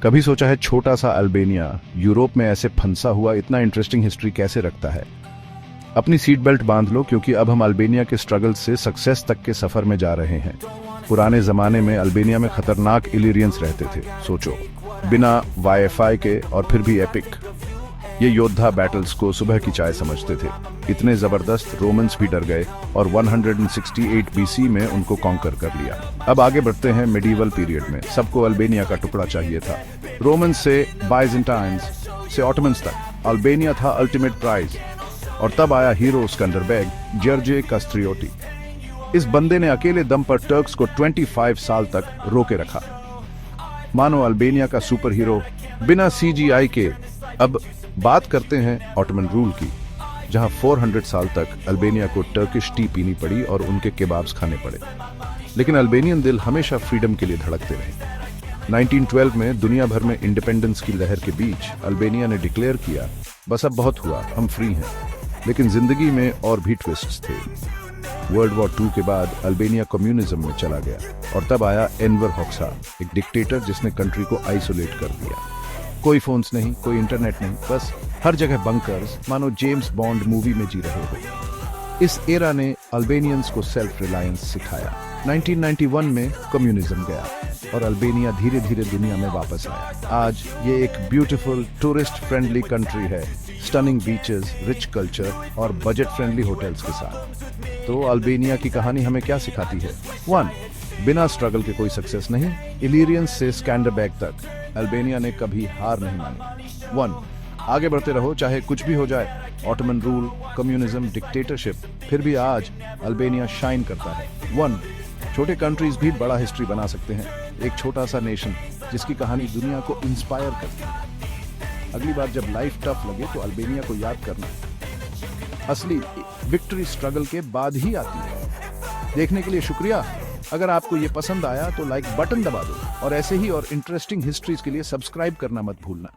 कभी सोचा है छोटा सा अल्बेनिया यूरोप में ऐसे फंसा हुआ इतना इंटरेस्टिंग हिस्ट्री कैसे रखता है? अपनी सीट बेल्ट बांध लो, क्योंकि अब हम अल्बेनिया के स्ट्रगल से सक्सेस तक के सफर में जा रहे हैं। पुराने जमाने में अल्बेनिया में खतरनाक इलिरियंस रहते थे। सोचो, बिना वाईफाई के और फिर भी एपिक। ये योद्धा बैटल्स को सुबह की चाय समझते थे। इतने जबरदस्त रोमन्स भी डर गए और 168 बीसी में उनको कॉन्कर कर लिया। अब आगे बढ़ते हैं मिडीवल पीरियड में। सबको अल्बेनिया का टुकड़ा चाहिए था। रोमन्स से बाइजेंटाइंस से ऑटोमन्स तक अल्बेनिया था अल्टीमेट प्राइज। और तब आया हीरो स्कंदरबेग जर्जे कस्त्रियोटी। इस बंदे ने अकेले दम पर टर्क्स को 25 साल तक रोके रखा। मानो अल्बेनिया का सुपर हीरो बिना सीजीआई के। अब बात करते हैं ऑटोमन रूल की, जहां 400 साल तक अल्बेनिया को टर्किश टी पीनी पड़ी और उनके केबाब्स खाने पड़े। लेकिन अल्बेनियन दिल हमेशा फ्रीडम के लिए धड़कते रहे। 1912 में दुनिया भर में इंडिपेंडेंस की लहर के बीच अल्बेनिया ने डिक्लेयर किया, बस अब बहुत हुआ, हम फ्री हैं। लेकिन जिंदगी में और भी ट्विस्ट्स थे। वर्ल्ड वॉर 2 के बाद अल्बेनिया कम्युनिज्म में चला गया और तब आया एनवर होक्सा, एक डिक्टेटर जिसने कंट्री को आइसोलेट कर दिया। कोई फोन्स नहीं, कोई इंटरनेट नहीं, बस हर जगह बंकर्स, मानो जेम्स बॉन्ड मूवी में जी रहे हो। इस एरा ने अल्बेनियंस को सेल्फ रिलायंस सिखाया। 1991 में कम्युनिज्म गया और अल्बेनिया धीरे धीरे दुनिया में वापस आया। आज ये एक ब्यूटीफुल टूरिस्ट फ्रेंडली कंट्री है, स्टनिंग बीचेस, रिच कल्चर और बजट फ्रेंडली होटल्स के साथ। तो अल्बेनिया की कहानी हमें क्या सिखाती है? 1. बिना स्ट्रगल के कोई सक्सेस नहीं। इलिरियंस से स्कैंडरबेग तक अल्बेनिया ने कभी हार नहीं मानी। 1. आगे बढ़ते रहो, चाहे कुछ भी हो जाए। ऑटोमन रूल, कम्युनिज्म, डिक्टेटरशिप, फिर भी आज अल्बेनिया शाइन करता है। 1. छोटे कंट्रीज भी बड़ा हिस्ट्री बना सकते हैं। एक छोटा सा नेशन जिसकी कहानी दुनिया को इंस्पायर करती है। अगली बार जब लाइफ टफ लगे तो अल्बेनिया को याद करना, असली विक्ट्री स्ट्रगल के बाद ही आती है। देखने के लिए शुक्रिया। अगर आपको ये पसंद आया तो लाइक बटन दबा दो और ऐसे ही और इंटरेस्टिंग हिस्ट्रीज के लिए सब्सक्राइब करना मत भूलना।